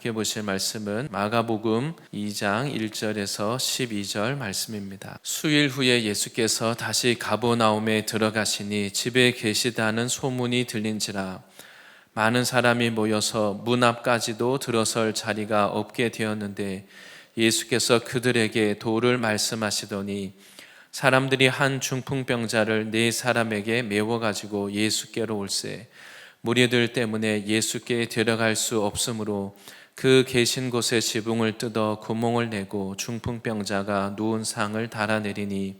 함께 보실 말씀은 마가복음 2장 1절에서 12절 말씀입니다. 수일 후에 예수께서 다시 가버나움에 들어가시니 집에 계시다는 소문이 들린지라 많은 사람이 모여서 문 앞까지도 들어설 자리가 없게 되었는데 예수께서 그들에게 도를 말씀하시더니 사람들이 한 중풍병자를 4사람에게 메워가지고 예수께로 올세 무리들 때문에 예수께 데려갈 수 없으므로 그 계신 곳에 지붕을 뜯어 구멍을 내고 중풍병자가 누운 상을 달아내리니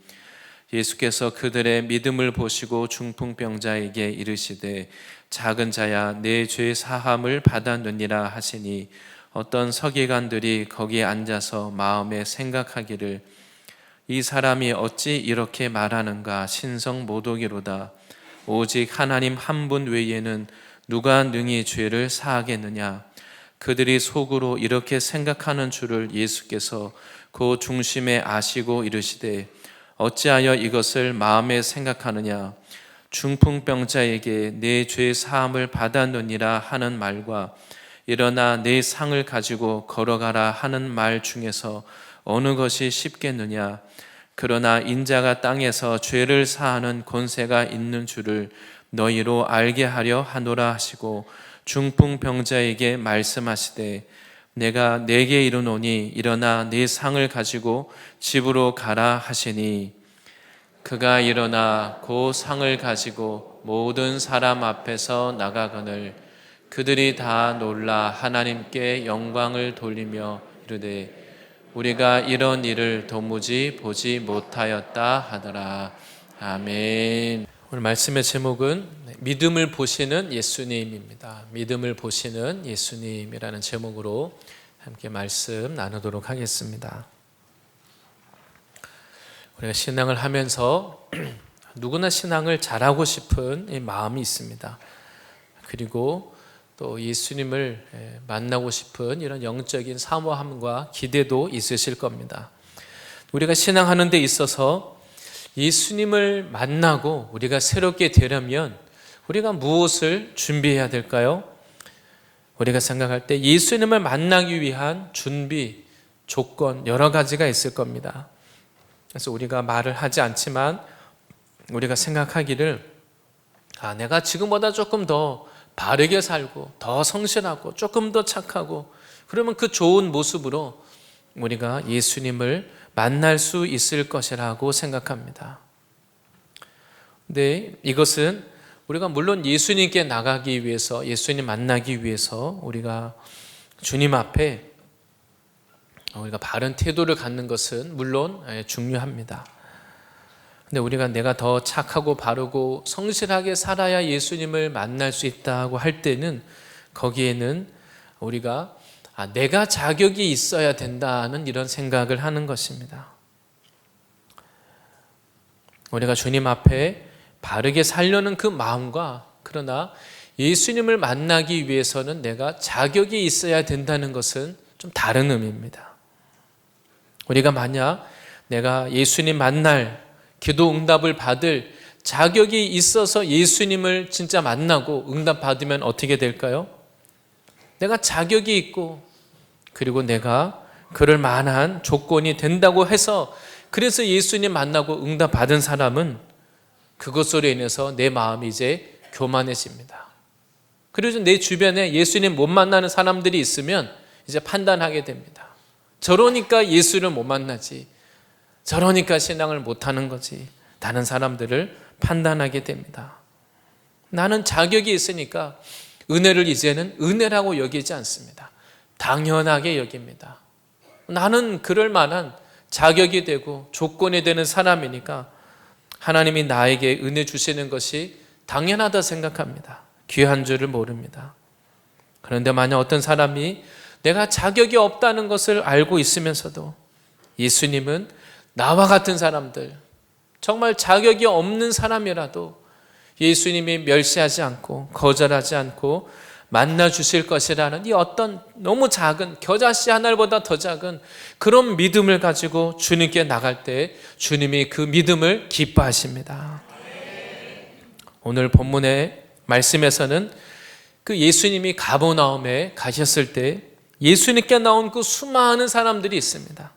예수께서 그들의 믿음을 보시고 중풍병자에게 이르시되 작은 자야 내 죄 사함을 받았느니라 하시니 어떤 서기관들이 거기에 앉아서 마음에 생각하기를 이 사람이 어찌 이렇게 말하는가 신성 모독이로다. 오직 하나님 한 분 외에는 누가 능히 죄를 사하겠느냐. 그들이 속으로 이렇게 생각하는 줄을 예수께서 그 중심에 아시고 이르시되 어찌하여 이것을 마음에 생각하느냐. 중풍병자에게 내 죄 사함을 받았느니라 하는 말과 일어나 내 상을 가지고 걸어가라 하는 말 중에서 어느 것이 쉽겠느냐. 그러나 인자가 땅에서 죄를 사하는 권세가 있는 줄을 너희로 알게 하려 하노라 하시고 중풍병자에게 말씀하시되 내가 네게 이르노니 일어나 네 상을 가지고 집으로 가라 하시니 그가 일어나 그 상을 가지고 모든 사람 앞에서 나가거늘 그들이 다 놀라 하나님께 영광을 돌리며 이르되 우리가 이런 일을 도무지 보지 못하였다 하더라. 아멘. 오늘 말씀의 제목은 믿음을 보시는 예수님입니다. 믿음을 보시는 예수님이라는 제목으로 함께 말씀 나누도록 하겠습니다. 우리가 신앙을 하면서 누구나 신앙을 잘하고 싶은 이 마음이 있습니다. 그리고 또 예수님을 만나고 싶은 이런 영적인 사모함과 기대도 있으실 겁니다. 우리가 신앙하는 데 있어서 예수님을 만나고 우리가 새롭게 되려면 우리가 무엇을 준비해야 될까요? 우리가 생각할 때 예수님을 만나기 위한 준비, 조건 여러 가지가 있을 겁니다. 그래서 우리가 말을 하지 않지만 우리가 생각하기를 내가 지금보다 조금 더 바르게 살고 더 성실하고 조금 더 착하고 그러면 그 좋은 모습으로 우리가 예수님을 만날 수 있을 것이라고 생각합니다. 근데 이것은 우리가 물론 예수님께 나가기 위해서 예수님 만나기 위해서 우리가 주님 앞에 우리가 바른 태도를 갖는 것은 물론 중요합니다. 근데 우리가 내가 더 착하고 바르고 성실하게 살아야 예수님을 만날 수 있다고 할 때는 거기에는 우리가 내가 자격이 있어야 된다는 이런 생각을 하는 것입니다. 우리가 주님 앞에 바르게 살려는 그 마음과 그러나 예수님을 만나기 위해서는 내가 자격이 있어야 된다는 것은 좀 다른 의미입니다. 우리가 만약 내가 예수님 만날 기도 응답을 받을 자격이 있어서 예수님을 진짜 만나고 응답 받으면 어떻게 될까요? 내가 자격이 있고 그리고 내가 그럴 만한 조건이 된다고 해서 그래서 예수님 만나고 응답 받은 사람은 그것으로 인해서 내 마음이 이제 교만해집니다. 그래서 내 주변에 예수님 못 만나는 사람들이 있으면 이제 판단하게 됩니다. 저러니까 예수를 못 만나지. 저러니까 신앙을 못하는 거지. 다른 사람들을 판단하게 됩니다. 나는 자격이 있으니까 은혜를 이제는 은혜라고 여기지 않습니다. 당연하게 여깁니다. 나는 그럴 만한 자격이 되고 조건이 되는 사람이니까 하나님이 나에게 은혜 주시는 것이 당연하다 생각합니다. 귀한 줄을 모릅니다. 그런데 만약 어떤 사람이 내가 자격이 없다는 것을 알고 있으면서도 예수님은 나와 같은 사람들, 정말 자격이 없는 사람이라도 예수님이 멸시하지 않고 거절하지 않고 만나 주실 것이라는 이 어떤 너무 작은 겨자씨 하나보다 더 작은 그런 믿음을 가지고 주님께 나갈 때 주님이 그 믿음을 기뻐하십니다. 오늘 본문의 말씀에서는 그 예수님이 가버나움에 가셨을 때 예수님께 나온 그 수많은 사람들이 있습니다.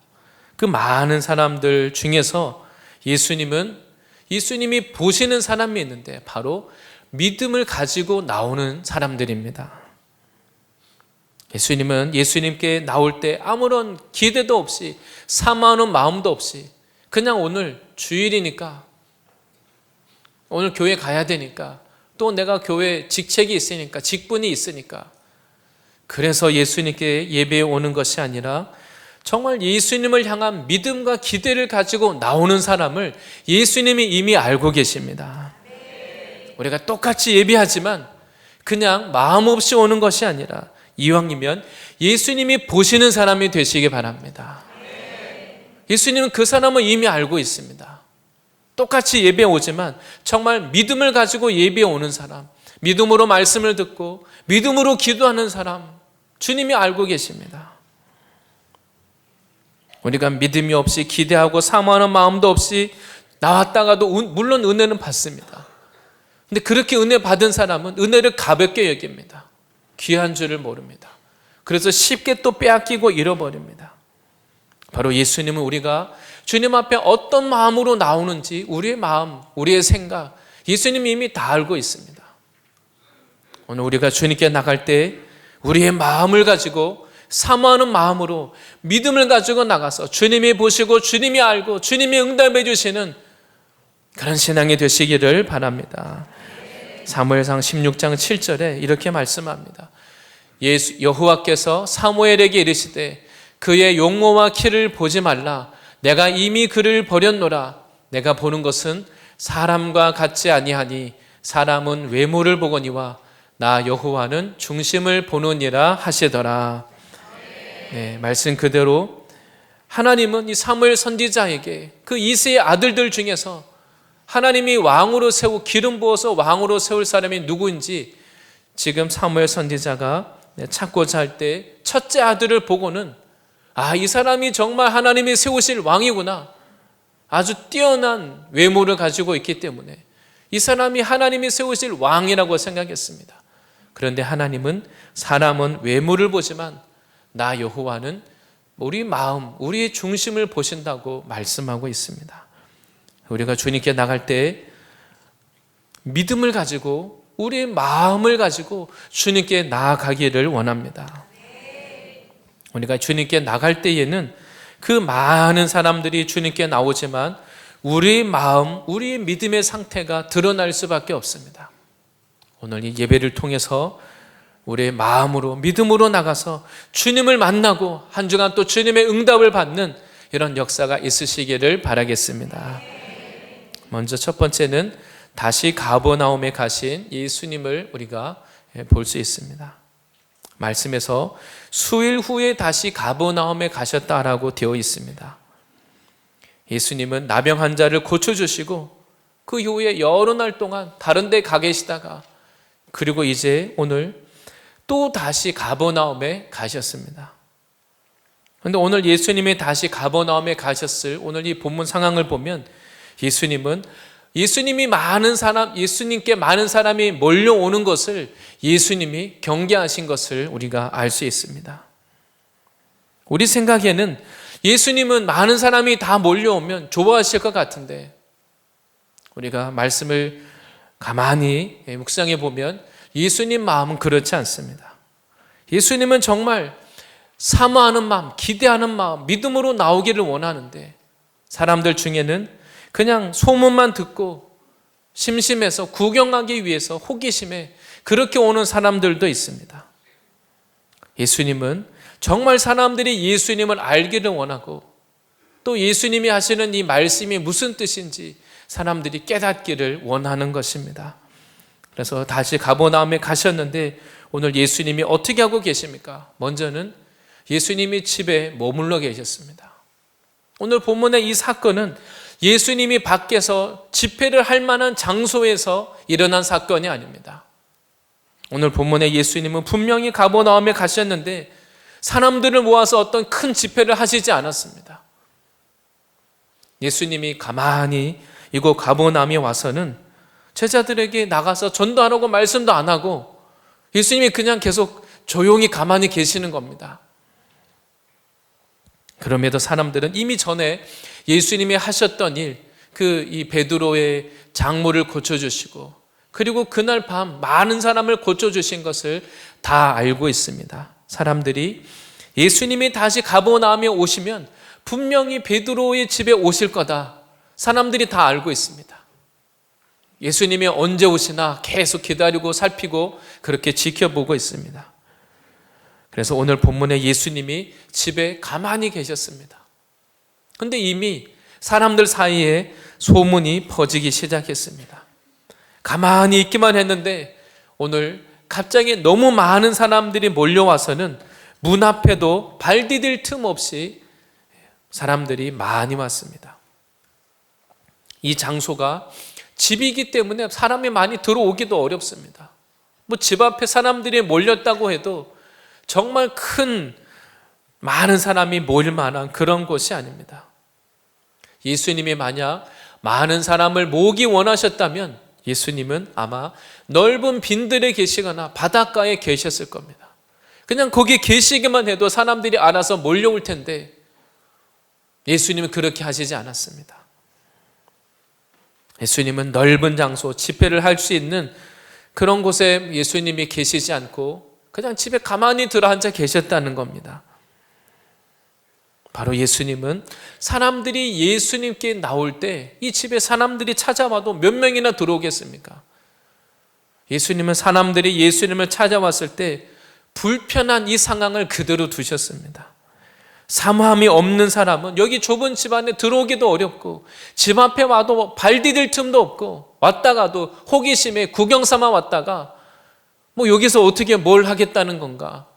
그 많은 사람들 중에서 예수님이 보시는 사람이 있는데 바로 믿음을 가지고 나오는 사람들입니다. 예수님께 나올 때 아무런 기대도 없이 사모하는 마음도 없이 그냥 오늘 주일이니까, 오늘 교회 가야 되니까, 또 내가 교회 직책이 있으니까, 직분이 있으니까, 그래서 예수님께 예배에 오는 것이 아니라 정말 예수님을 향한 믿음과 기대를 가지고 나오는 사람을 예수님이 이미 알고 계십니다. 우리가 똑같이 예배하지만 그냥 마음 없이 오는 것이 아니라 이왕이면 예수님이 보시는 사람이 되시기 바랍니다. 예수님은 그 사람을 이미 알고 있습니다. 똑같이 예배에 오지만 정말 믿음을 가지고 예배에 오는 사람, 믿음으로 말씀을 듣고 믿음으로 기도하는 사람, 주님이 알고 계십니다. 우리가 믿음이 없이 기대하고 사모하는 마음도 없이 나왔다가도 물론 은혜는 받습니다. 근데 그렇게 은혜 받은 사람은 은혜를 가볍게 여깁니다. 귀한 줄을 모릅니다. 그래서 쉽게 또 빼앗기고 잃어버립니다. 바로 예수님은 우리가 주님 앞에 어떤 마음으로 나오는지 우리의 마음, 우리의 생각, 예수님이 이미 다 알고 있습니다. 오늘 우리가 주님께 나갈 때 우리의 마음을 가지고 사모하는 마음으로 믿음을 가지고 나가서 주님이 보시고 주님이 알고 주님이 응답해 주시는 그런 신앙이 되시기를 바랍니다. 사무엘상 16장 7절에 이렇게 말씀합니다. 여호와께서 사무엘에게 이르시되 그의 용모와 키를 보지 말라. 내가 이미 그를 버렸노라. 내가 보는 것은 사람과 같지 아니하니 사람은 외모를 보거니와 나 여호와는 중심을 보느니라 하시더라. 네, 말씀 그대로 하나님은 이 사무엘 선지자에게 그 이새의 아들들 중에서 하나님이 왕으로 기름 부어서 왕으로 세울 사람이 누구인지 지금 사무엘 선지자가 찾고자 할 때 첫째 아들을 보고는 이 사람이 정말 하나님이 세우실 왕이구나. 아주 뛰어난 외모를 가지고 있기 때문에 이 사람이 하나님이 세우실 왕이라고 생각했습니다. 그런데 하나님은 사람은 외모를 보지만 나 여호와는 우리 마음, 우리의 중심을 보신다고 말씀하고 있습니다. 우리가 주님께 나갈 때 믿음을 가지고 우리의 마음을 가지고 주님께 나아가기를 원합니다. 우리가 주님께 나갈 때에는 그 많은 사람들이 주님께 나오지만 우리의 마음, 우리의 믿음의 상태가 드러날 수밖에 없습니다. 오늘 이 예배를 통해서 우리의 마음으로 믿음으로 나가서 주님을 만나고 한 주간 또 주님의 응답을 받는 이런 역사가 있으시기를 바라겠습니다. 먼저 첫 번째는 다시 가버나움에 가신 예수님을 우리가 볼 수 있습니다. 말씀에서 수일 후에 다시 가버나움에 가셨다라고 되어 있습니다. 예수님은 나병 환자를 고쳐주시고 그 이후에 여러 날 동안 다른 데 가 계시다가 그리고 이제 오늘 또 다시 가버나움에 가셨습니다. 그런데 오늘 예수님이 다시 가버나움에 가셨을 오늘 이 본문 상황을 보면 예수님께 많은 사람이 몰려오는 것을 예수님이 경계하신 것을 우리가 알 수 있습니다. 우리 생각에는 예수님은 많은 사람이 다 몰려오면 좋아하실 것 같은데 우리가 말씀을 가만히 묵상해 보면 예수님 마음은 그렇지 않습니다. 예수님은 정말 사모하는 마음, 기대하는 마음, 믿음으로 나오기를 원하는데 사람들 중에는 그냥 소문만 듣고 심심해서 구경하기 위해서 호기심에 그렇게 오는 사람들도 있습니다. 예수님은 정말 사람들이 예수님을 알기를 원하고 또 예수님이 하시는 이 말씀이 무슨 뜻인지 사람들이 깨닫기를 원하는 것입니다. 그래서 다시 가버나움에 가셨는데 오늘 예수님이 어떻게 하고 계십니까? 먼저는 예수님이 집에 머물러 계셨습니다. 오늘 본문의 이 사건은 예수님이 밖에서 집회를 할 만한 장소에서 일어난 사건이 아닙니다. 오늘 본문의 예수님은 분명히 가버나움에 가셨는데 사람들을 모아서 어떤 큰 집회를 하시지 않았습니다. 예수님이 가만히 이곳 가버나움에 와서는 제자들에게 나가서 전도하라고 말씀도 안 하고 예수님이 그냥 계속 조용히 가만히 계시는 겁니다. 그럼에도 사람들은 이미 전에 예수님이 하셨던 일, 이 베드로의 장모를 고쳐주시고, 그리고 그날 밤 많은 사람을 고쳐주신 것을 다 알고 있습니다. 사람들이 예수님이 다시 가버나움에 오시면 분명히 베드로의 집에 오실 거다, 사람들이 다 알고 있습니다. 예수님이 언제 오시나 계속 기다리고 살피고 그렇게 지켜보고 있습니다. 그래서 오늘 본문에 예수님이 집에 가만히 계셨습니다. 근데 이미 사람들 사이에 소문이 퍼지기 시작했습니다. 가만히 있기만 했는데 오늘 갑자기 너무 많은 사람들이 몰려와서는 문 앞에도 발 디딜 틈 없이 사람들이 많이 왔습니다. 이 장소가 집이기 때문에 사람이 많이 들어오기도 어렵습니다. 집 앞에 사람들이 몰렸다고 해도 정말 많은 사람이 모일 만한 그런 곳이 아닙니다. 예수님이 만약 많은 사람을 모으기 원하셨다면 예수님은 아마 넓은 빈들에 계시거나 바닷가에 계셨을 겁니다. 그냥 거기 계시기만 해도 사람들이 알아서 몰려올 텐데 예수님은 그렇게 하시지 않았습니다. 예수님은 넓은 장소, 집회를 할 수 있는 그런 곳에 예수님이 계시지 않고 그냥 집에 가만히 들어앉아 계셨다는 겁니다. 바로 예수님은 사람들이 예수님께 나올 때 이 집에 사람들이 찾아와도 몇 명이나 들어오겠습니까? 예수님은 사람들이 예수님을 찾아왔을 때 불편한 이 상황을 그대로 두셨습니다. 사모함이 없는 사람은 여기 좁은 집 안에 들어오기도 어렵고 집 앞에 와도 발 디딜 틈도 없고 왔다가도 호기심에 구경 삼아 왔다가 여기서 어떻게 뭘 하겠다는 건가?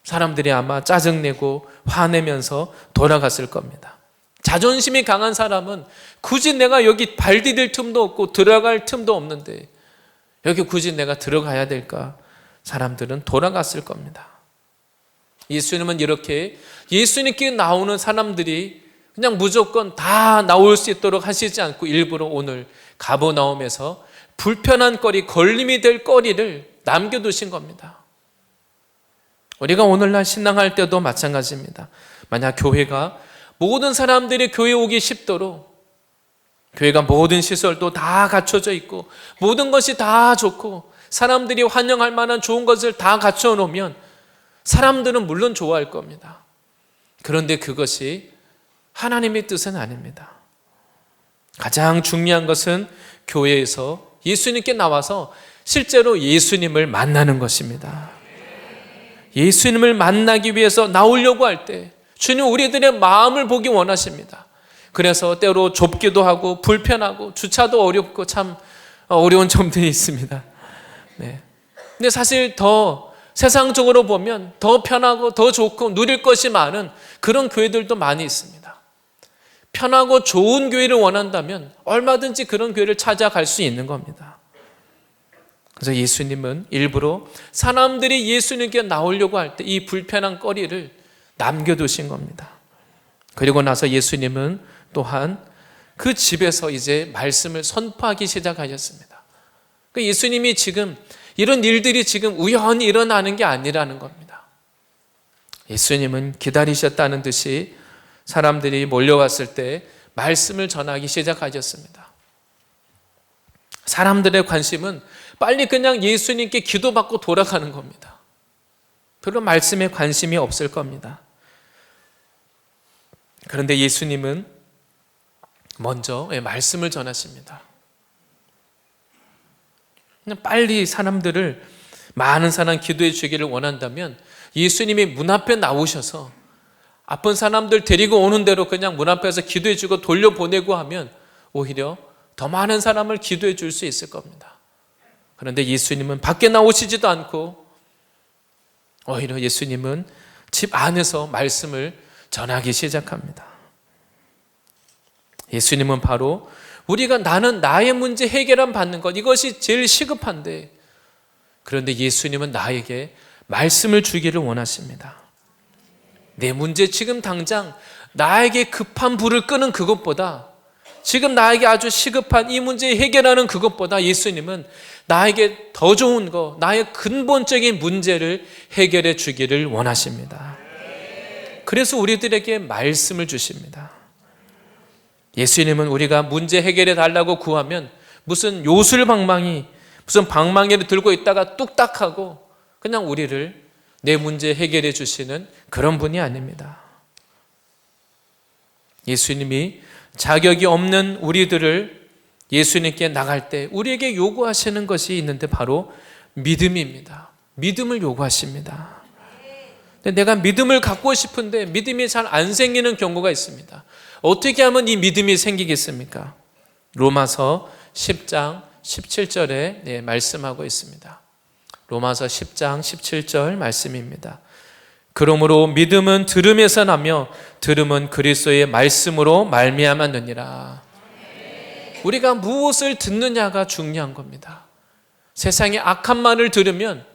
사람들이 아마 짜증내고 화내면서 돌아갔을 겁니다. 자존심이 강한 사람은 굳이 내가 여기 발 디딜 틈도 없고 들어갈 틈도 없는데 여기 굳이 내가 들어가야 될까? 사람들은 돌아갔을 겁니다. 예수님은 이렇게 예수님께 나오는 사람들이 그냥 무조건 다 나올 수 있도록 하시지 않고 일부러 오늘 가버나움에서 불편한 거리, 걸림이 될 거리를 남겨두신 겁니다. 우리가 오늘날 신앙할 때도 마찬가지입니다. 만약 교회가 모든 사람들이 교회 오기 쉽도록 교회가 모든 시설도 다 갖춰져 있고 모든 것이 다 좋고 사람들이 환영할 만한 좋은 것을 다 갖춰 놓으면 사람들은 물론 좋아할 겁니다. 그런데 그것이 하나님의 뜻은 아닙니다. 가장 중요한 것은 교회에서 예수님께 나와서 실제로 예수님을 만나는 것입니다. 예수님을 만나기 위해서 나오려고 할 때 주님 우리들의 마음을 보기 원하십니다. 그래서 때로 좁기도 하고 불편하고 주차도 어렵고 참 어려운 점들이 있습니다. 네. 근데 사실 더 세상적으로 보면 더 편하고 더 좋고 누릴 것이 많은 그런 교회들도 많이 있습니다. 편하고 좋은 교회를 원한다면 얼마든지 그런 교회를 찾아갈 수 있는 겁니다. 그래서 예수님은 일부러 사람들이 예수님께 나오려고 할 때 이 불편한 거리를 남겨두신 겁니다. 그리고 나서 예수님은 또한 그 집에서 이제 말씀을 선포하기 시작하셨습니다. 예수님이 지금 이런 일들이 지금 우연히 일어나는 게 아니라는 겁니다. 예수님은 기다리셨다는 듯이 사람들이 몰려왔을 때 말씀을 전하기 시작하셨습니다. 사람들의 관심은 빨리 그냥 예수님께 기도받고 돌아가는 겁니다. 별로 말씀에 관심이 없을 겁니다. 그런데 예수님은 먼저 말씀을 전하십니다. 그냥 빨리 사람들을 많은 사람 기도해 주기를 원한다면 예수님이 문 앞에 나오셔서 아픈 사람들 데리고 오는 대로 그냥 문 앞에서 기도해 주고 돌려보내고 하면 오히려 더 많은 사람을 기도해 줄 수 있을 겁니다. 그런데 예수님은 밖에 나오시지도 않고 오히려 예수님은 집 안에서 말씀을 전하기 시작합니다. 예수님은 바로 우리가 나는 나의 문제 해결함 받는 것 이것이 제일 시급한데 그런데 예수님은 나에게 말씀을 주기를 원하십니다. 내 문제 지금 당장 나에게 급한 불을 끄는 그것보다 지금 나에게 아주 시급한 이 문제 해결하는 그것보다 예수님은 나에게 더 좋은 거 나의 근본적인 문제를 해결해 주기를 원하십니다. 그래서 우리들에게 말씀을 주십니다. 예수님은 우리가 문제 해결해 달라고 구하면 무슨 요술방망이, 무슨 방망이를 들고 있다가 뚝딱하고 그냥 우리를 내 문제 해결해 주시는 그런 분이 아닙니다. 예수님이 자격이 없는 우리들을 예수님께 나갈 때 우리에게 요구하시는 것이 있는데 바로 믿음입니다. 믿음을 요구하십니다. 근데 내가 믿음을 갖고 싶은데 믿음이 잘 안 생기는 경우가 있습니다. 어떻게 하면 이 믿음이 생기겠습니까? 로마서 10장 17절에 말씀하고 있습니다. 로마서 10장 17절 말씀입니다. 그러므로 믿음은 들음에서 나며 들음은 그리스도의 말씀으로 말미암았느니라. 우리가 무엇을 듣느냐가 중요한 겁니다. 세상에 악한 말을 들으면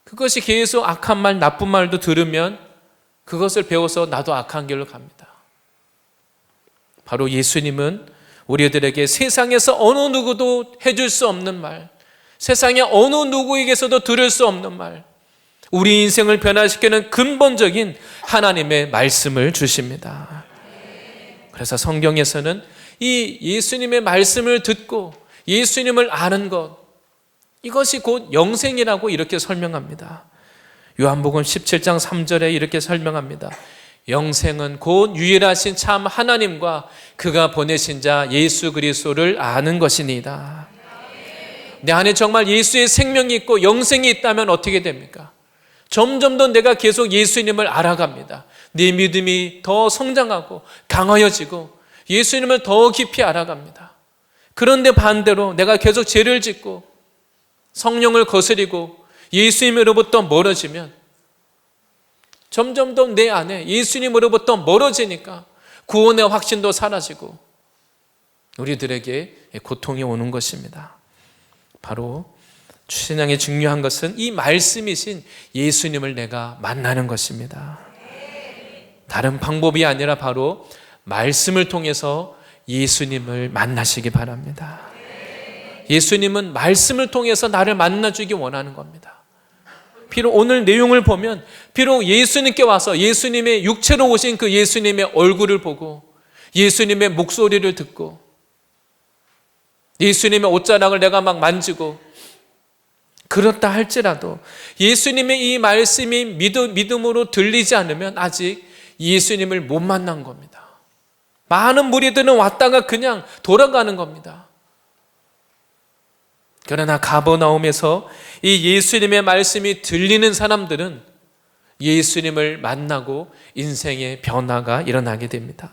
그것이 계속 악한 말, 나쁜 말도 들으면 그것을 배워서 나도 악한 길로 갑니다. 바로 예수님은 우리들에게 세상에서 어느 누구도 해줄 수 없는 말, 세상에 어느 누구에게서도 들을 수 없는 말, 우리 인생을 변화시키는 근본적인 하나님의 말씀을 주십니다. 그래서 성경에서는 이 예수님의 말씀을 듣고 예수님을 아는 것, 이것이 곧 영생이라고 이렇게 설명합니다. 요한복음 17장 3절에 이렇게 설명합니다. 영생은 곧 유일하신 참 하나님과 그가 보내신 자 예수 그리스도를 아는 것이니이다. 내 안에 정말 예수의 생명이 있고 영생이 있다면 어떻게 됩니까? 점점 더 내가 계속 예수님을 알아갑니다. 내 믿음이 더 성장하고 강하여지고 예수님을 더 깊이 알아갑니다. 그런데 반대로 내가 계속 죄를 짓고 성령을 거스리고 예수님으로부터 멀어지면 점점 더 내 안에 예수님으로부터 멀어지니까 구원의 확신도 사라지고 우리들에게 고통이 오는 것입니다. 바로 신앙의 중요한 것은 이 말씀이신 예수님을 내가 만나는 것입니다. 다른 방법이 아니라 바로 말씀을 통해서 예수님을 만나시기 바랍니다. 예수님은 말씀을 통해서 나를 만나주기 원하는 겁니다. 비록 오늘 내용을 보면 비록 예수님께 와서 예수님의 육체로 오신 그 예수님의 얼굴을 보고 예수님의 목소리를 듣고 예수님의 옷자락을 내가 막 만지고 그렇다 할지라도 예수님의 이 말씀이 믿음으로 들리지 않으면 아직 예수님을 못 만난 겁니다. 많은 무리들은 왔다가 그냥 돌아가는 겁니다. 그러나 가버나움에서 이 예수님의 말씀이 들리는 사람들은 예수님을 만나고 인생의 변화가 일어나게 됩니다.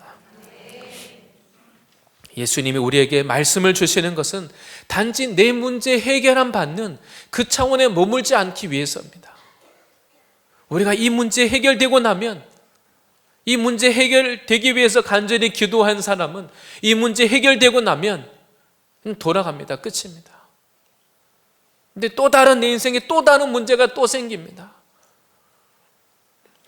예수님이 우리에게 말씀을 주시는 것은 단지 내 문제 해결함 받는 그 차원에 머물지 않기 위해서입니다. 우리가 이 문제 해결되고 나면 이 문제 해결되기 위해서 간절히 기도한 사람은 이 문제 해결되고 나면 돌아갑니다. 끝입니다. 근데 또 다른 내 인생에 또 다른 문제가 또 생깁니다.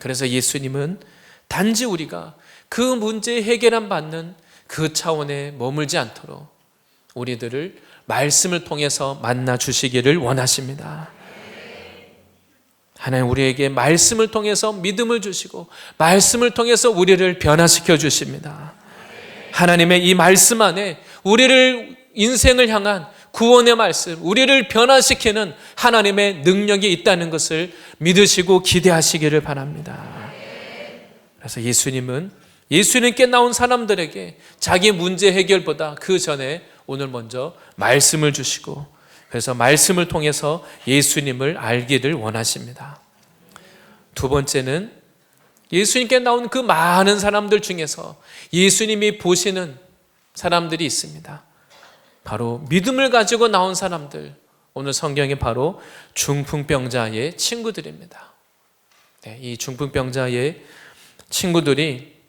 그래서 예수님은 단지 우리가 그 문제 해결함 받는 그 차원에 머물지 않도록 우리들을 말씀을 통해서 만나 주시기를 원하십니다. 하나님 우리에게 말씀을 통해서 믿음을 주시고 말씀을 통해서 우리를 변화시켜 주십니다. 하나님의 이 말씀 안에 우리를 인생을 향한 구원의 말씀, 우리를 변화시키는 하나님의 능력이 있다는 것을 믿으시고 기대하시기를 바랍니다. 그래서 예수님은 예수님께 나온 사람들에게 자기 문제 해결보다 그 전에 오늘 먼저 말씀을 주시고 그래서 말씀을 통해서 예수님을 알기를 원하십니다. 두 번째는 예수님께 나온 그 많은 사람들 중에서 예수님이 보시는 사람들이 있습니다. 바로 믿음을 가지고 나온 사람들, 오늘 성경에 바로 중풍병자의 친구들입니다. 이 중풍병자의 친구들이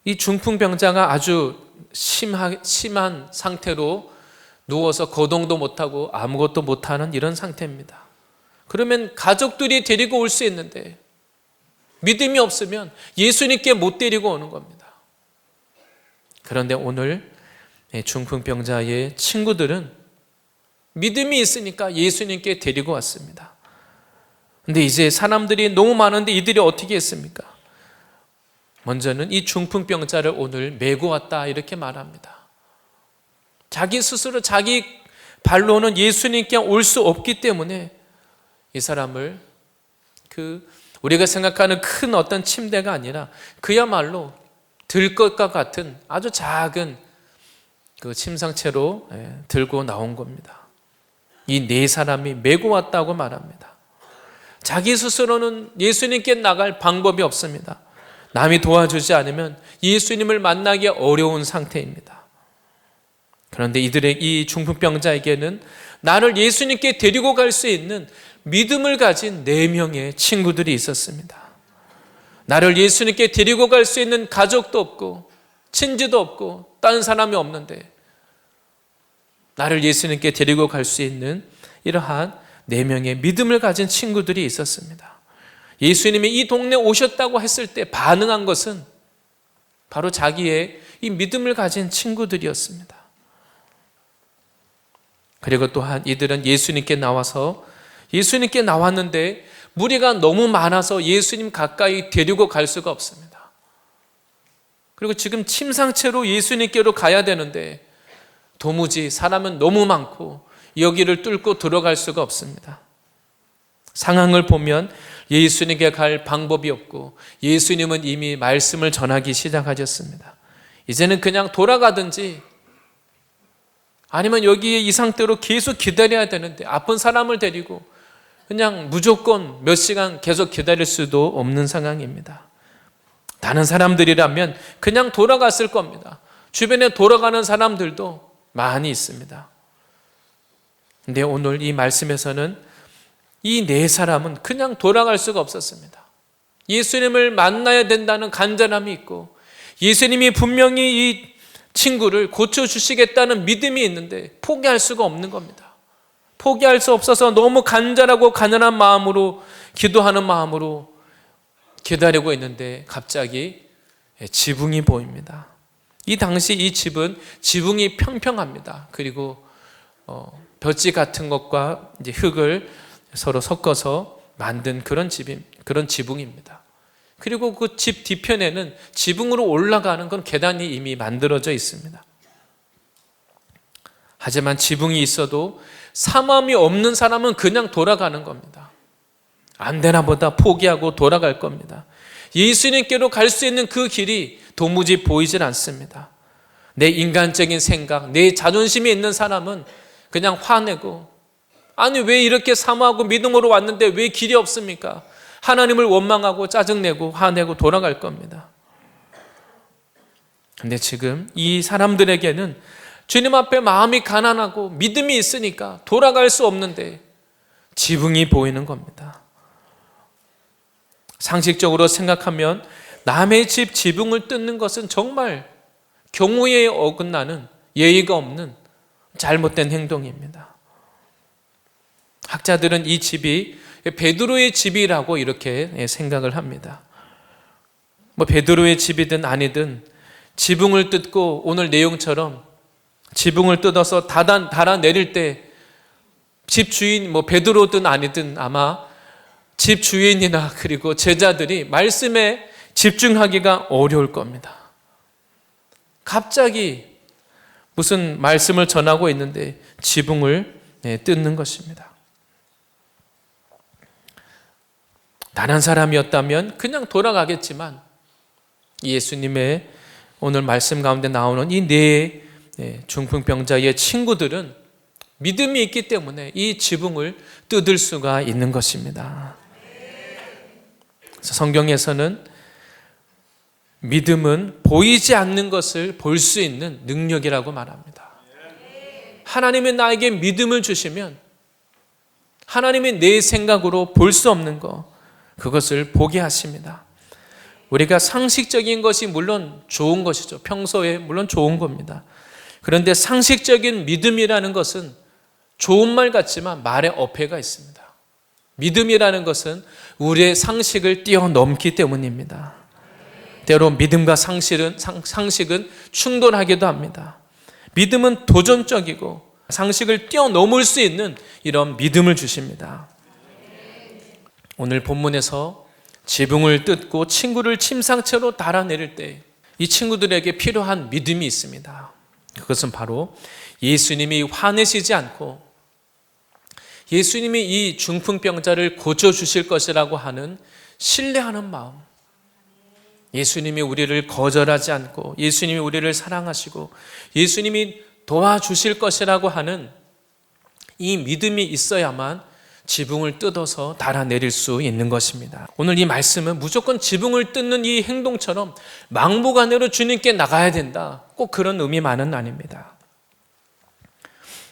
이 중풍병자가 아주 심한 상태로 누워서 거동도 못하고 아무것도 못하는 이런 상태입니다. 그러면 가족들이 데리고 올 수 있는데 믿음이 없으면 예수님께 못 데리고 오는 겁니다. 그런데 오늘 중풍병자의 친구들은 믿음이 있으니까 예수님께 데리고 왔습니다. 근데 이제 사람들이 너무 많은데 이들이 어떻게 했습니까? 먼저는 이 중풍병자를 오늘 메고 왔다 이렇게 말합니다. 자기 스스로 자기 발로는 예수님께 올 수 없기 때문에 이 사람을 우리가 생각하는 큰 어떤 침대가 아니라 그야말로 들것과 같은 아주 작은 그 침상채로 들고 나온 겁니다. 이 네 사람이 메고 왔다고 말합니다. 자기 스스로는 예수님께 나갈 방법이 없습니다. 남이 도와주지 않으면 예수님을 만나기 어려운 상태입니다. 그런데 이 중풍병자에게는 나를 예수님께 데리고 갈 수 있는 믿음을 가진 4명의 친구들이 있었습니다. 나를 예수님께 데리고 갈 수 있는 가족도 없고 친지도 없고 다른 사람이 없는데 나를 예수님께 데리고 갈 수 있는 이러한 4명의 믿음을 가진 친구들이 있었습니다. 예수님이 이 동네에 오셨다고 했을 때 반응한 것은 바로 자기의 이 믿음을 가진 친구들이었습니다. 그리고 또한 이들은 예수님께 나왔는데 무리가 너무 많아서 예수님 가까이 데리고 갈 수가 없습니다. 그리고 지금 침상채로 예수님께로 가야 되는데 도무지 사람은 너무 많고 여기를 뚫고 들어갈 수가 없습니다. 상황을 보면 예수님께 갈 방법이 없고 예수님은 이미 말씀을 전하기 시작하셨습니다. 이제는 그냥 돌아가든지 아니면 여기에 이 상태로 계속 기다려야 되는데 아픈 사람을 데리고 그냥 무조건 몇 시간 계속 기다릴 수도 없는 상황입니다. 다른 사람들이라면 그냥 돌아갔을 겁니다. 주변에 돌아가는 사람들도 많이 있습니다. 근데 오늘 이 말씀에서는 이 4사람은 그냥 돌아갈 수가 없었습니다. 예수님을 만나야 된다는 간절함이 있고 예수님이 분명히 이 친구를 고쳐주시겠다는 믿음이 있는데 포기할 수가 없는 겁니다. 포기할 수 없어서 너무 간절하고 가난한 마음으로 기도하는 마음으로 기다리고 있는데 갑자기 지붕이 보입니다. 이 당시 이 집은 지붕이 평평합니다. 그리고 볏짚 같은 것과 이제 흙을 서로 섞어서 만든 그런 지붕입니다. 그리고 그 집 뒤편에는 지붕으로 올라가는 건 계단이 이미 만들어져 있습니다. 하지만 지붕이 있어도 사모함이 없는 사람은 그냥 돌아가는 겁니다. 안 되나 보다 포기하고 돌아갈 겁니다. 예수님께로 갈 수 있는 그 길이 도무지 보이질 않습니다. 내 인간적인 생각, 내 자존심이 있는 사람은 그냥 화내고 아니 왜 이렇게 사모하고 믿음으로 왔는데 왜 길이 없습니까? 하나님을 원망하고 짜증내고 화내고 돌아갈 겁니다. 근데 지금 이 사람들에게는 주님 앞에 마음이 가난하고 믿음이 있으니까 돌아갈 수 없는데 지붕이 보이는 겁니다. 상식적으로 생각하면 남의 집 지붕을 뜯는 것은 정말 경우에 어긋나는 예의가 없는 잘못된 행동입니다. 학자들은 이 집이 베드로의 집이라고 이렇게 생각을 합니다. 베드로의 집이든 아니든 지붕을 뜯고 오늘 내용처럼 지붕을 뜯어서 달아내릴 때 집주인 베드로든 아니든 아마 집주인이나 그리고 제자들이 말씀에 집중하기가 어려울 겁니다. 갑자기 무슨 말씀을 전하고 있는데 지붕을 뜯는 것입니다. 다른 사람이었다면 그냥 돌아가겠지만 예수님의 오늘 말씀 가운데 나오는 이 4 중풍병자의 친구들은 믿음이 있기 때문에 이 지붕을 뜯을 수가 있는 것입니다. 그래서 성경에서는 믿음은 보이지 않는 것을 볼 수 있는 능력이라고 말합니다. 하나님이 나에게 믿음을 주시면 하나님이 내 생각으로 볼 수 없는 것 그것을 보게 하십니다. 우리가 상식적인 것이 물론 좋은 것이죠. 평소에 물론 좋은 겁니다. 그런데 상식적인 믿음이라는 것은 좋은 말 같지만 말에 어폐가 있습니다. 믿음이라는 것은 우리의 상식을 뛰어넘기 때문입니다. 때로 믿음과 상식은 충돌하기도 합니다. 믿음은 도전적이고 상식을 뛰어넘을 수 있는 이런 믿음을 주십니다. 오늘 본문에서 지붕을 뜯고 친구를 침상채로 달아내릴 때 이 친구들에게 필요한 믿음이 있습니다. 그것은 바로 예수님이 화내시지 않고 예수님이 이 중풍병자를 고쳐주실 것이라고 하는 신뢰하는 마음, 예수님이 우리를 거절하지 않고 예수님이 우리를 사랑하시고 예수님이 도와주실 것이라고 하는 이 믿음이 있어야만 지붕을 뜯어서 달아내릴 수 있는 것입니다. 오늘 이 말씀은 무조건 지붕을 뜯는 이 행동처럼 막무가내로 주님께 나가야 된다, 꼭 그런 의미만은 아닙니다.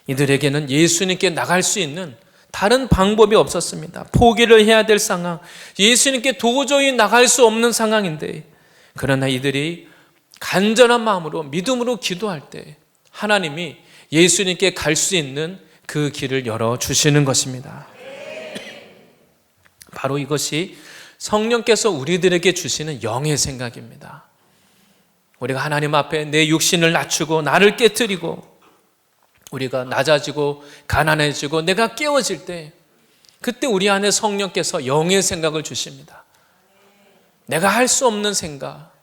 이들에게는 예수님께 나갈 수 있는 다른 방법이 없었습니다. 포기를 해야 될 상황, 예수님께 도저히 나갈 수 없는 상황인데, 그러나 이들이 간절한 마음으로 믿음으로 기도할 때 하나님이 예수님께 갈 수 있는 그 길을 열어주시는 것입니다. 바로 이것이 성령께서 우리들에게 주시는 영의 생각입니다. 우리가 하나님 앞에 내 육신을 낮추고 나를 깨트리고 우리가 낮아지고 가난해지고 내가 깨어질 때, 그때 우리 안에 성령께서 영의 생각을 주십니다. 내가 할 수 없는 생각,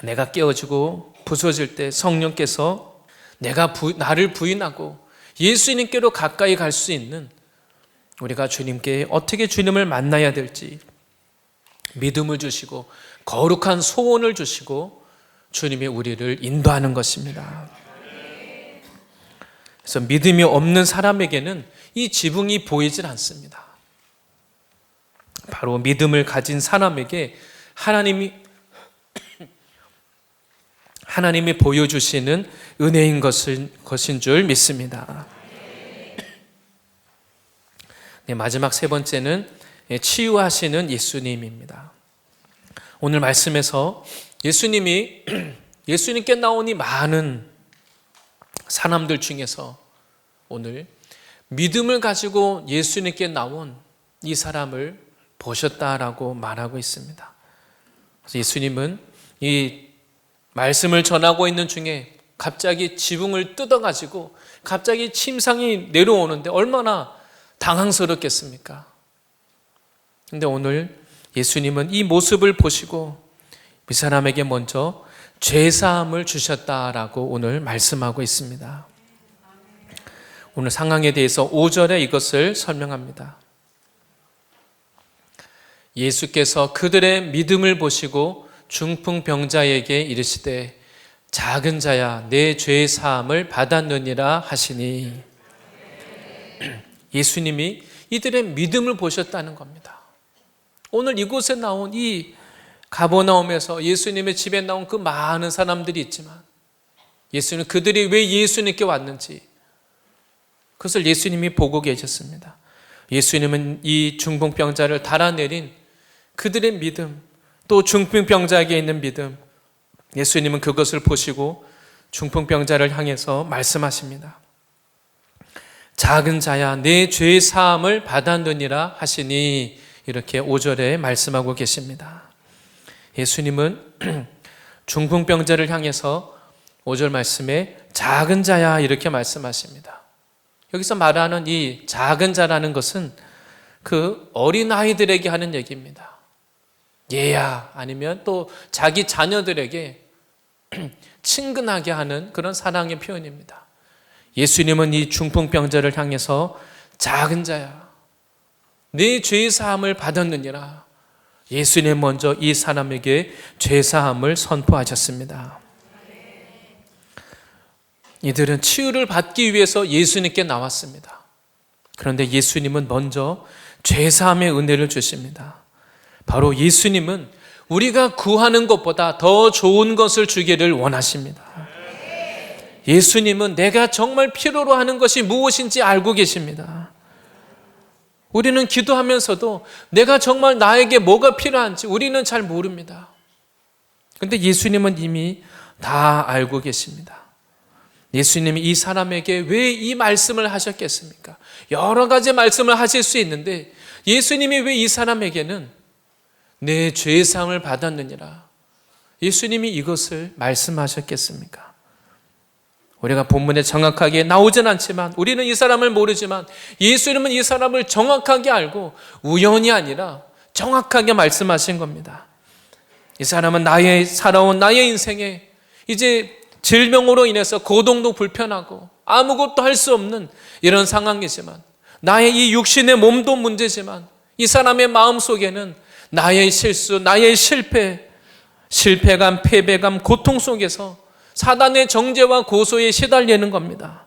내가 깨어지고 부서질 때 성령께서 나를 부인하고 예수님께로 가까이 갈 수 있는, 우리가 주님께 어떻게 주님을 만나야 될지 믿음을 주시고 거룩한 소원을 주시고 주님이 우리를 인도하는 것입니다. 그래서 믿음이 없는 사람에게는 이 지붕이 보이질 않습니다. 바로 믿음을 가진 사람에게 하나님이 보여주시는 은혜인 것인 줄 믿습니다. 네, 마지막 세 번째는 치유하시는 예수님입니다. 오늘 말씀에서 예수님께 나온 이 많은 사람들 중에서 오늘 믿음을 가지고 예수님께 나온 이 사람을 보셨다라고 말하고 있습니다. 그래서 예수님은 이 말씀을 전하고 있는 중에 갑자기 지붕을 뜯어가지고 갑자기 침상이 내려오는데 얼마나 당황스럽겠습니까? 근데 오늘 예수님은 이 모습을 보시고 이 사람에게 먼저 죄사함을 주셨다라고 오늘 말씀하고 있습니다. 오늘 상황에 대해서 5절에 이것을 설명합니다. 예수께서 그들의 믿음을 보시고 중풍병자에게 이르시되 작은 자야 내 죄 사함을 받았느니라 하시니, 예수님이 이들의 믿음을 보셨다는 겁니다. 오늘 이곳에 나온 이 가버나움에서 예수님의 집에 나온 그 많은 사람들이 있지만 예수님, 그들이 왜 예수님께 왔는지 그것을 예수님이 보고 계셨습니다. 예수님은 이 중풍병자를 달아내린 그들의 믿음, 또 중풍병자에게 있는 믿음, 예수님은 그것을 보시고 중풍병자를 향해서 말씀하십니다. 작은 자야 내 죄 사함을 받았느니라 하시니, 이렇게 5절에 말씀하고 계십니다. 예수님은 중풍병자를 향해서 5절 말씀에 작은 자야 이렇게 말씀하십니다. 여기서 말하는 이 작은 자라는 것은 그 어린아이들에게 하는 얘기입니다. 얘야, 아니면 또 자기 자녀들에게 친근하게 하는 그런 사랑의 표현입니다. 예수님은 이 중풍병자를 향해서 작은 자야 네 죄사함을 받았느니라, 예수님 먼저 이 사람에게 죄사함을 선포하셨습니다. 이들은 치유를 받기 위해서 예수님께 나왔습니다. 그런데 예수님은 먼저 죄사함의 은혜를 주십니다. 바로 예수님은 우리가 구하는 것보다 더 좋은 것을 주기를 원하십니다. 예수님은 내가 정말 필요로 하는 것이 무엇인지 알고 계십니다. 우리는 기도하면서도 내가 정말 나에게 뭐가 필요한지 우리는 잘 모릅니다. 그런데 예수님은 이미 다 알고 계십니다. 예수님이 이 사람에게 왜 이 말씀을 하셨겠습니까? 여러 가지 말씀을 하실 수 있는데 예수님이 왜 이 사람에게는 내 죄사함을 받았느니라, 예수님이 이것을 말씀하셨겠습니까? 우리가 본문에 정확하게 나오진 않지만 우리는 이 사람을 모르지만 예수님은 이 사람을 정확하게 알고 우연이 아니라 정확하게 말씀하신 겁니다. 이 사람은 살아온 나의 인생에 이제 질병으로 인해서 고동도 불편하고 아무것도 할 수 없는 이런 상황이지만, 나의 이 육신의 몸도 문제지만 이 사람의 마음 속에는 나의 실수, 나의 실패감, 패배감, 고통 속에서 사단의 정죄와 고소에 시달리는 겁니다.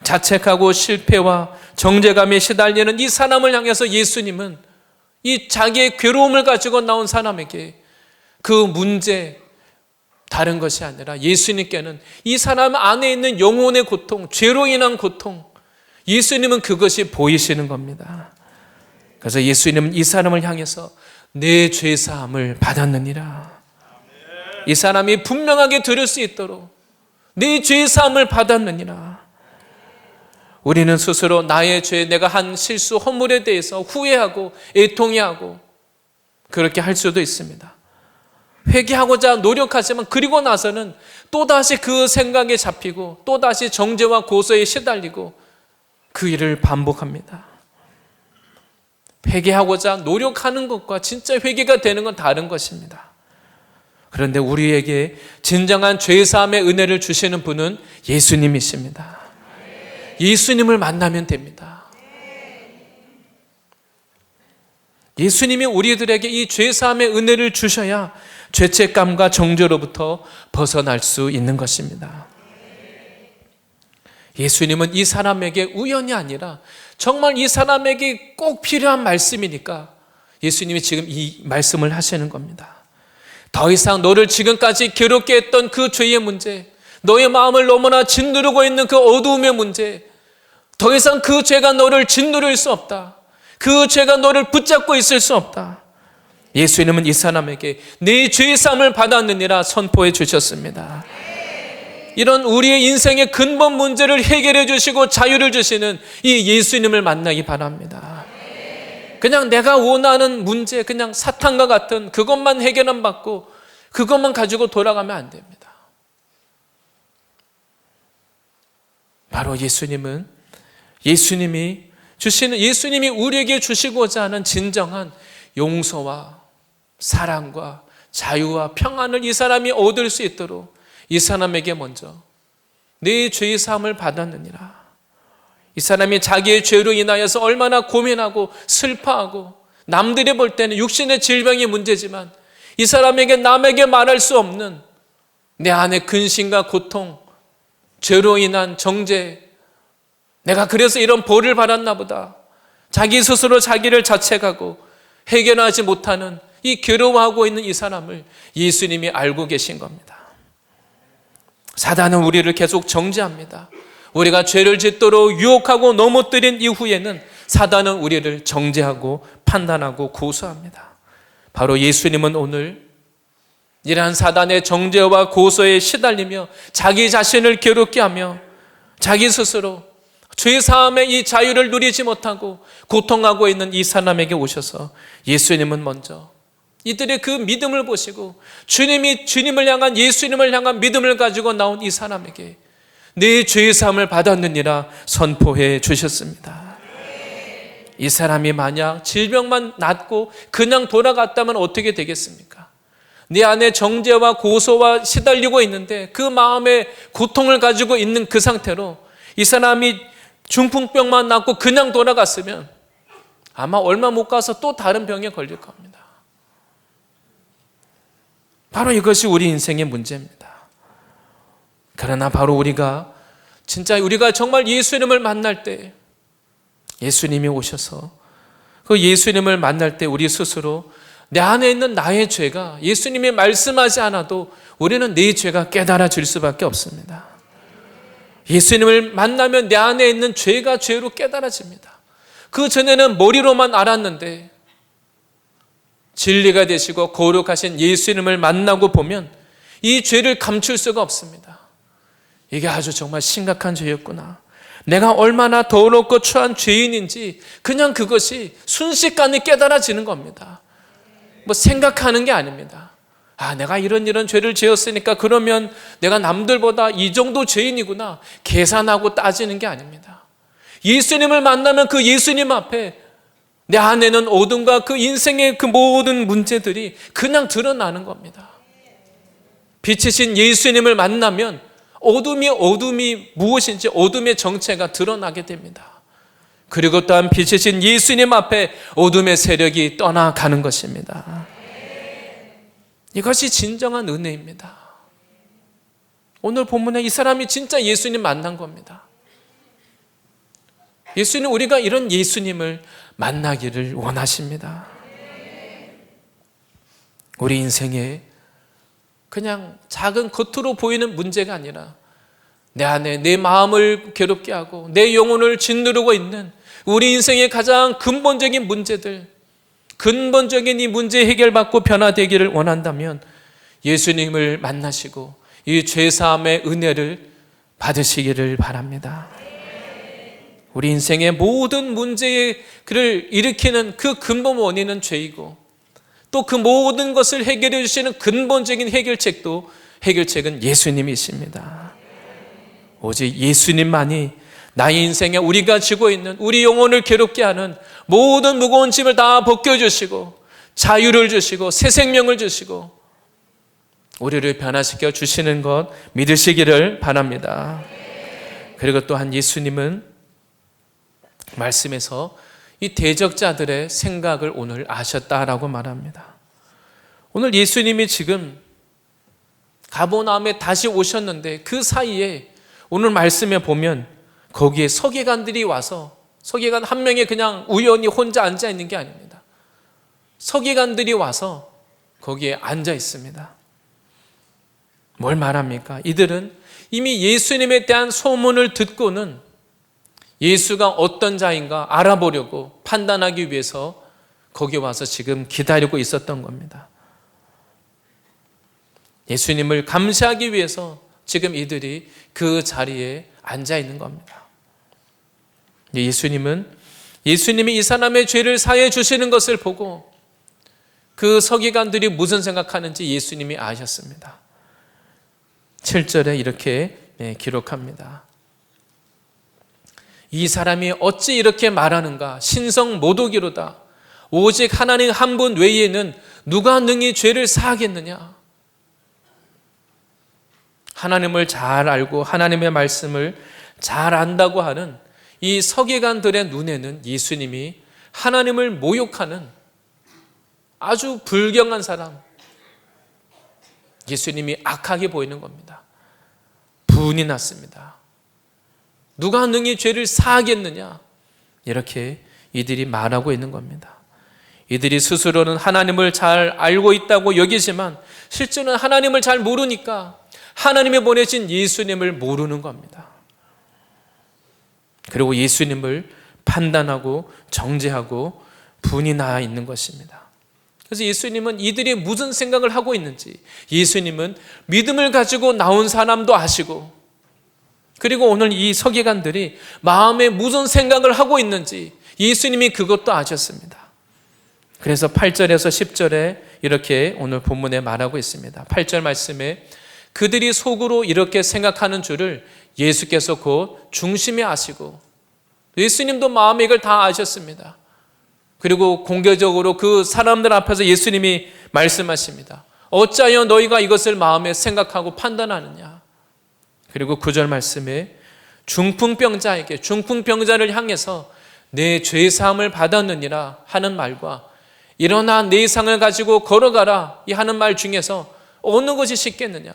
자책하고 실패와 정죄감에 시달리는 이 사람을 향해서 예수님은 이 자기의 괴로움을 가지고 나온 사람에게 그 문제, 다른 것이 아니라 예수님께는 이 사람 안에 있는 영혼의 고통, 죄로 인한 고통, 예수님은 그것이 보이시는 겁니다. 그래서 예수님은 이 사람을 향해서 내 죄사함을 받았느니라. 이 사람이 분명하게 들을 수 있도록 내 죄사함을 받았느니라. 우리는 스스로 나의 죄, 내가 한 실수, 허물에 대해서 후회하고 애통해하고 그렇게 할 수도 있습니다. 회개하고자 노력하지만 그리고 나서는 또다시 그 생각에 잡히고 또다시 정죄와 고소에 시달리고 그 일을 반복합니다. 회개하고자 노력하는 것과 진짜 회개가 되는 건 다른 것입니다. 그런데 우리에게 진정한 죄사함의 은혜를 주시는 분은 예수님이십니다. 예수님을 만나면 됩니다. 예수님이 우리들에게 이 죄사함의 은혜를 주셔야 죄책감과 정죄로부터 벗어날 수 있는 것입니다. 예수님은 이 사람에게 우연이 아니라 정말 이 사람에게 꼭 필요한 말씀이니까 예수님이 지금 이 말씀을 하시는 겁니다. 더 이상 너를 지금까지 괴롭게 했던 그 죄의 문제, 너의 마음을 너무나 짓누르고 있는 그 어두움의 문제, 더 이상 그 죄가 너를 짓누를 수 없다. 그 죄가 너를 붙잡고 있을 수 없다. 예수님은 이 사람에게 네 죄사함을 받았느니라 선포해 주셨습니다. 이런 우리의 인생의 근본 문제를 해결해 주시고 자유를 주시는 이 예수님을 만나기 바랍니다. 그냥 내가 원하는 문제, 그냥 사탄과 같은 그것만 해결 안 받고 그것만 가지고 돌아가면 안 됩니다. 바로 예수님이 우리에게 주시고자 하는 진정한 용서와 사랑과 자유와 평안을 이 사람이 얻을 수 있도록 이 사람에게 먼저 네 죄의 사함을 받았느니라. 이 사람이 자기의 죄로 인하여서 얼마나 고민하고 슬퍼하고 남들이 볼 때는 육신의 질병이 문제지만 이 사람에게 남에게 말할 수 없는 내 안의 근심과 고통, 죄로 인한 정죄, 내가 그래서 이런 벌을 받았나 보다. 자기 스스로 자기를 자책하고 해결하지 못하는 이 괴로워하고 있는 이 사람을 예수님이 알고 계신 겁니다. 사단은 우리를 계속 정죄합니다. 우리가 죄를 짓도록 유혹하고 넘어뜨린 이후에는 사단은 우리를 정죄하고 판단하고 고소합니다. 바로 예수님은 오늘 이러한 사단의 정죄와 고소에 시달리며 자기 자신을 괴롭게 하며 자기 스스로 죄사함의 이 자유를 누리지 못하고 고통하고 있는 이 사람에게 오셔서 예수님은 먼저 이들의 그 믿음을 보시고 주님을 향한 예수님을 향한 믿음을 가지고 나온 이 사람에게 내 죄사함을 받았느니라 선포해 주셨습니다. 이 사람이 만약 질병만 낫고 그냥 돌아갔다면 어떻게 되겠습니까? 네 안에 정죄와 고소와 시달리고 있는데 그 마음의 고통을 가지고 있는 그 상태로 이 사람이 중풍병만 낫고 그냥 돌아갔으면 아마 얼마 못 가서 또 다른 병에 걸릴 겁니다. 바로 이것이 우리 인생의 문제입니다. 그러나 바로 우리가 정말 예수님을 만날 때 예수님이 오셔서 그 예수님을 만날 때 우리 스스로 내 안에 있는 나의 죄가 예수님이 말씀하지 않아도 우리는 내 죄가 깨달아질 수밖에 없습니다. 예수님을 만나면 내 안에 있는 죄가 죄로 깨달아집니다. 그 전에는 머리로만 알았는데 진리가 되시고 거룩하신 예수님을 만나고 보면 이 죄를 감출 수가 없습니다. 이게 아주 정말 심각한 죄였구나. 내가 얼마나 더럽고 추한 죄인인지 그냥 그것이 순식간에 깨달아지는 겁니다. 뭐 생각하는 게 아닙니다. 내가 이런 죄를 지었으니까 그러면 내가 남들보다 이 정도 죄인이구나 계산하고 따지는 게 아닙니다. 예수님을 만나면 그 예수님 앞에 내 안에는 어둠과 그 인생의 그 모든 문제들이 그냥 드러나는 겁니다. 빛이신 예수님을 만나면 어둠이 무엇인지 어둠의 정체가 드러나게 됩니다. 그리고 또한 빛이신 예수님 앞에 어둠의 세력이 떠나가는 것입니다. 이것이 진정한 은혜입니다. 오늘 본문에 이 사람이 진짜 예수님 만난 겁니다. 예수님, 우리가 이런 예수님을 만나기를 원하십니다. 우리 인생에 그냥 작은 겉으로 보이는 문제가 아니라 내 안에 내 마음을 괴롭게 하고 내 영혼을 짓누르고 있는 우리 인생의 가장 근본적인 문제들, 근본적인 이 문제 해결받고 변화되기를 원한다면 예수님을 만나시고 이 죄사함의 은혜를 받으시기를 바랍니다. 우리 인생의 모든 문제를 일으키는 그 근본 원인은 죄이고 또 그 모든 것을 해결해 주시는 근본적인 해결책은 예수님이십니다. 오직 예수님만이 나의 인생에 우리가 지고 있는 우리 영혼을 괴롭게 하는 모든 무거운 짐을 다 벗겨주시고 자유를 주시고 새 생명을 주시고 우리를 변화시켜 주시는 것 믿으시기를 바랍니다. 그리고 또한 예수님은 말씀에서 이 대적자들의 생각을 오늘 아셨다라고 말합니다. 오늘 예수님이 지금 가버나움에 다시 오셨는데 그 사이에 오늘 말씀에 보면 거기에 서기관들이 와서 서기관 한 명이 그냥 우연히 혼자 앉아 있는 게 아닙니다. 서기관들이 와서 거기에 앉아 있습니다. 뭘 말합니까? 이들은 이미 예수님에 대한 소문을 듣고는 예수가 어떤 자인가 알아보려고 판단하기 위해서 거기 와서 지금 기다리고 있었던 겁니다. 예수님을 감시하기 위해서 지금 이들이 그 자리에 앉아 있는 겁니다. 예수님이 이 사람의 죄를 사해 주시는 것을 보고 그 서기관들이 무슨 생각하는지 예수님이 아셨습니다. 7절에 이렇게 기록합니다. 이 사람이 어찌 이렇게 말하는가? 신성 모독이로다. 오직 하나님 한 분 외에는 누가 능히 죄를 사하겠느냐? 하나님을 잘 알고 하나님의 말씀을 잘 안다고 하는 이 서기관들의 눈에는 예수님이 하나님을 모욕하는 아주 불경한 사람, 예수님이 악하게 보이는 겁니다. 분이 났습니다. 누가 능히 죄를 사하겠느냐? 이렇게 이들이 말하고 있는 겁니다. 이들이 스스로는 하나님을 잘 알고 있다고 여기지만 실제는 하나님을 잘 모르니까 하나님이 보내신 예수님을 모르는 겁니다. 그리고 예수님을 판단하고 정죄하고 분이 나 있는 것입니다. 그래서 예수님은 이들이 무슨 생각을 하고 있는지 예수님은 믿음을 가지고 나온 사람도 아시고 그리고 오늘 이 서기관들이 마음에 무슨 생각을 하고 있는지 예수님이 그것도 아셨습니다. 그래서 8절에서 10절에 이렇게 오늘 본문에 말하고 있습니다. 8절 말씀에 그들이 속으로 이렇게 생각하는 줄을 예수께서 곧 중심에 아시고 예수님도 마음에 이걸 다 아셨습니다. 그리고 공개적으로 그 사람들 앞에서 예수님이 말씀하십니다. 어찌하여 너희가 이것을 마음에 생각하고 판단하느냐? 그리고 9절 말씀에 중풍병자를 향해서 내 죄사함을 받았느니라 하는 말과 일어나 내 상을 가지고 걸어가라 이 하는 말 중에서 어느 것이 쉽겠느냐?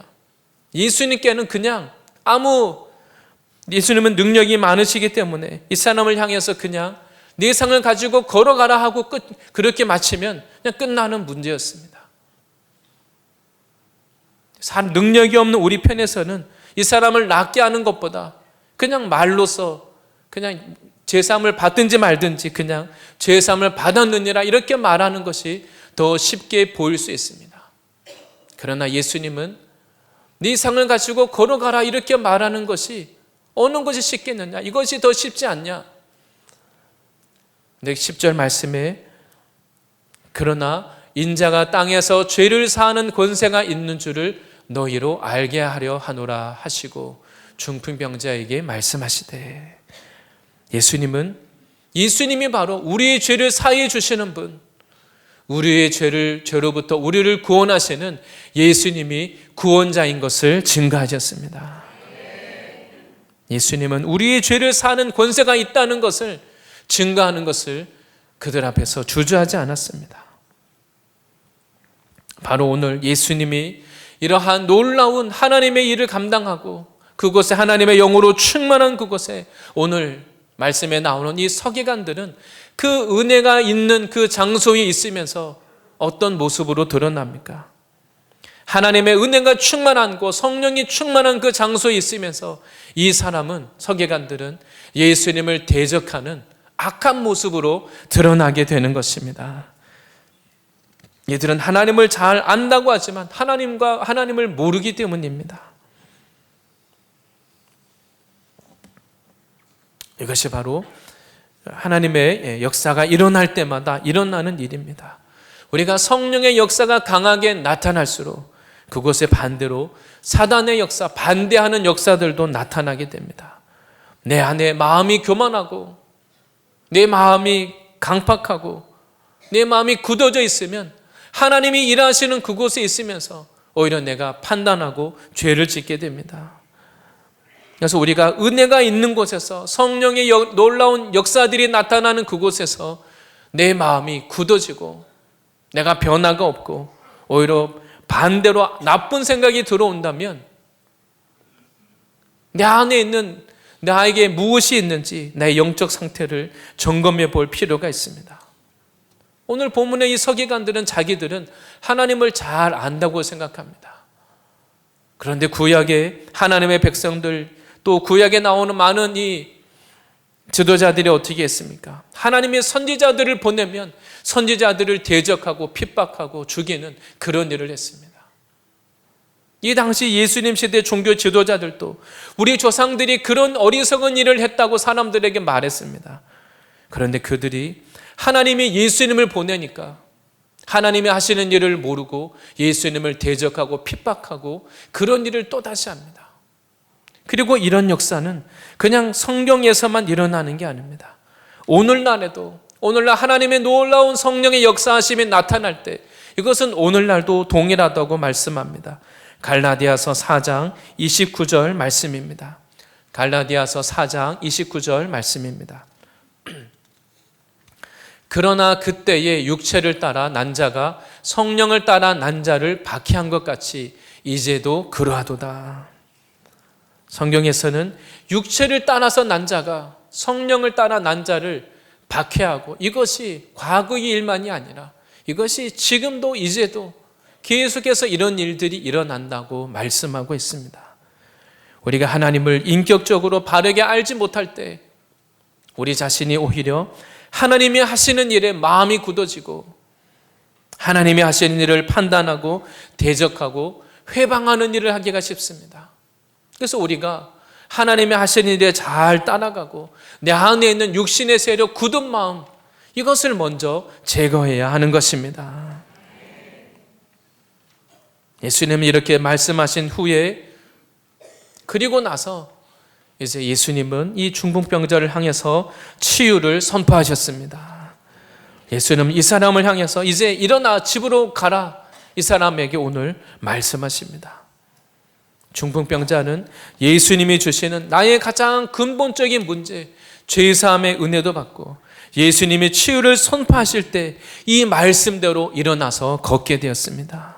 예수님께는 그냥 예수님은 능력이 많으시기 때문에 이 사람을 향해서 그냥 내 상을 가지고 걸어가라 하고 그렇게 마치면 그냥 끝나는 문제였습니다. 능력이 없는 우리 편에서는 이 사람을 낫게 하는 것보다 그냥 말로써 그냥 죄사함을 받든지 말든지 그냥 죄사함을 받았느니라 이렇게 말하는 것이 더 쉽게 보일 수 있습니다. 그러나 예수님은 네 상을 가지고 걸어가라 이렇게 말하는 것이 어느 것이 쉽겠느냐? 이것이 더 쉽지 않냐? 근데 10절 말씀에 그러나 인자가 땅에서 죄를 사하는 권세가 있는 줄을 너희로 알게 하려 하노라 하시고 중풍병자에게 말씀하시되, 예수님이 바로 우리의 죄를 사해 주시는 분, 우리의 죄로부터 우리를 구원하시는 예수님이 구원자인 것을 증거하셨습니다. 예수님은 우리의 죄를 사는 권세가 있다는 것을 증거하는 것을 그들 앞에서 주저하지 않았습니다. 바로 오늘 예수님이 이러한 놀라운 하나님의 일을 감당하고 그곳에 하나님의 영으로 충만한 그곳에 오늘 말씀에 나오는 이 서기관들은 그 은혜가 있는 그 장소에 있으면서 어떤 모습으로 드러납니까? 하나님의 은혜가 충만한 곳, 성령이 충만한 그 장소에 있으면서 이 사람은, 서기관들은 예수님을 대적하는 악한 모습으로 드러나게 되는 것입니다. 이들은 하나님을 잘 안다고 하지만 하나님을 모르기 때문입니다. 이것이 바로 하나님의 역사가 일어날 때마다 일어나는 일입니다. 우리가 성령의 역사가 강하게 나타날수록 그곳에 반대로 사단의 역사, 반대하는 역사들도 나타나게 됩니다. 내 안에 마음이 교만하고 내 마음이 강팍하고 내 마음이 굳어져 있으면 하나님이 일하시는 그곳에 있으면서 오히려 내가 판단하고 죄를 짓게 됩니다. 그래서 우리가 은혜가 있는 곳에서 성령의 놀라운 역사들이 나타나는 그곳에서 내 마음이 굳어지고 내가 변화가 없고 오히려 반대로 나쁜 생각이 들어온다면 내 안에 있는 나에게 무엇이 있는지 나의 영적 상태를 점검해 볼 필요가 있습니다. 오늘 본문의 이 서기관들은 자기들은 하나님을 잘 안다고 생각합니다. 그런데 구약의 하나님의 백성들, 또 구약에 나오는 많은 이 지도자들이 어떻게 했습니까? 하나님의 선지자들을 보내면 선지자들을 대적하고 핍박하고 죽이는 그런 일을 했습니다. 이 당시 예수님 시대 종교 지도자들도 우리 조상들이 그런 어리석은 일을 했다고 사람들에게 말했습니다. 그런데 그들이 하나님이 예수님을 보내니까 하나님이 하시는 일을 모르고 예수님을 대적하고 핍박하고 그런 일을 또다시 합니다. 그리고 이런 역사는 그냥 성경에서만 일어나는 게 아닙니다. 오늘날 하나님의 놀라운 성령의 역사하심이 나타날 때 이것은 오늘날도 동일하다고 말씀합니다. 갈라디아서 4장 29절 말씀입니다. 갈라디아서 4장 29절 말씀입니다. 그러나 그때의 육체를 따라 난 자가 성령을 따라 난 자를 박해한 것 같이 이제도 그러하도다. 성경에서는 육체를 따라서 난 자가 성령을 따라 난 자를 박해하고, 이것이 과거의 일만이 아니라 이것이 지금도 이제도 계속해서 이런 일들이 일어난다고 말씀하고 있습니다. 우리가 하나님을 인격적으로 바르게 알지 못할 때 우리 자신이 오히려 하나님이 하시는 일에 마음이 굳어지고 하나님이 하시는 일을 판단하고 대적하고 회방하는 일을 하기가 쉽습니다. 그래서 우리가 하나님이 하시는 일에 잘 따라가고 내 안에 있는 육신의 세력, 굳은 마음, 이것을 먼저 제거해야 하는 것입니다. 예수님이 이렇게 말씀하신 후에, 그리고 나서 이제 예수님은 이 중풍병자를 향해서 치유를 선포하셨습니다. 예수님은 이 사람을 향해서 이제 일어나 집으로 가라, 이 사람에게 오늘 말씀하십니다. 중풍병자는 예수님이 주시는 나의 가장 근본적인 문제, 죄사함의 은혜도 받고 예수님이 치유를 선포하실 때 이 말씀대로 일어나서 걷게 되었습니다.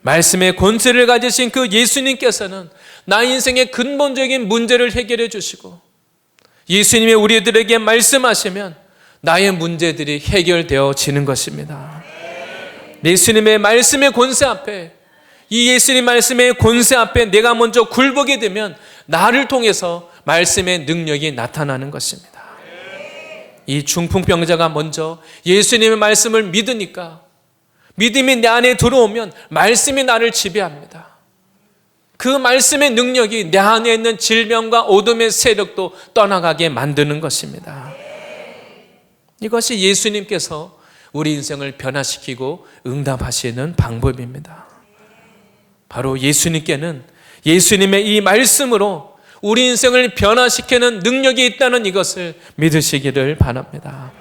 말씀의 권세를 가지신 그 예수님께서는 나 인생의 근본적인 문제를 해결해 주시고 예수님이 우리들에게 말씀하시면 나의 문제들이 해결되어지는 것입니다. 예수님의 말씀의 권세 앞에, 이 예수님 말씀의 권세 앞에 내가 먼저 굴복이 되면 나를 통해서 말씀의 능력이 나타나는 것입니다. 이 중풍병자가 먼저 예수님의 말씀을 믿으니까 믿음이 내 안에 들어오면 말씀이 나를 지배합니다. 그 말씀의 능력이 내 안에 있는 질병과 어둠의 세력도 떠나가게 만드는 것입니다. 이것이 예수님께서 우리 인생을 변화시키고 응답하시는 방법입니다. 바로 예수님께는 예수님의 이 말씀으로 우리 인생을 변화시키는 능력이 있다는 이것을 믿으시기를 바랍니다.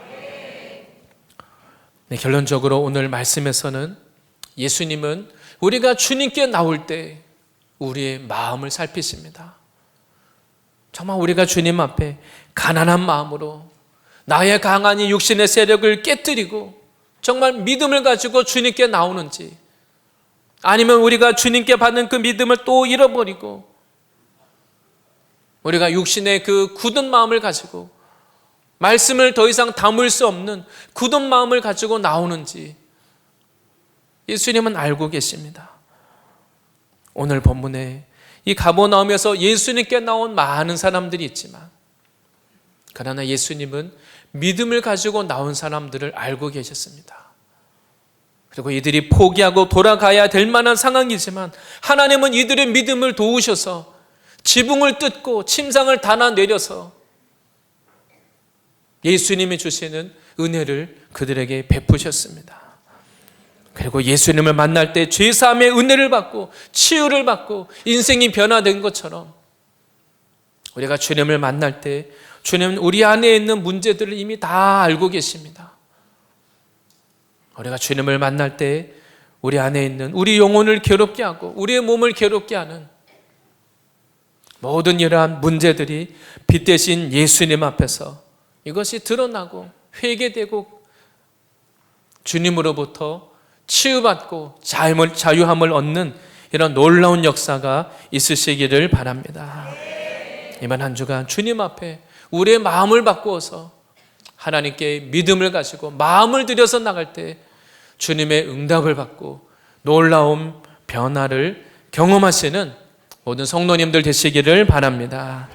네, 결론적으로 오늘 말씀에서는 예수님은 우리가 주님께 나올 때 우리의 마음을 살피십니다. 정말 우리가 주님 앞에 가난한 마음으로 나의 강한 이 육신의 세력을 깨뜨리고 정말 믿음을 가지고 주님께 나오는지, 아니면 우리가 주님께 받는 그 믿음을 또 잃어버리고 우리가 육신의 그 굳은 마음을 가지고 말씀을 더 이상 담을 수 없는 굳은 마음을 가지고 나오는지 예수님은 알고 계십니다. 오늘 본문에 이 가버나움에서 예수님께 나온 많은 사람들이 있지만, 그러나 예수님은 믿음을 가지고 나온 사람들을 알고 계셨습니다. 그리고 이들이 포기하고 돌아가야 될 만한 상황이지만 하나님은 이들의 믿음을 도우셔서 지붕을 뜯고 침상을 닫아내려서 예수님이 주시는 은혜를 그들에게 베푸셨습니다. 그리고 예수님을 만날 때 죄사함의 은혜를 받고 치유를 받고 인생이 변화된 것처럼, 우리가 주님을 만날 때 주님은 우리 안에 있는 문제들을 이미 다 알고 계십니다. 우리가 주님을 만날 때 우리 안에 있는 우리 영혼을 괴롭게 하고 우리의 몸을 괴롭게 하는 모든 이러한 문제들이 빛 대신 예수님 앞에서 이것이 드러나고 회개되고 주님으로부터 치유받고 자유함을 얻는 이런 놀라운 역사가 있으시기를 바랍니다. 이번 한 주간 주님 앞에 우리의 마음을 바꾸어서 하나님께 믿음을 가지고 마음을 들여서 나갈 때 주님의 응답을 받고 놀라운 변화를 경험하시는 모든 성도님들 되시기를 바랍니다.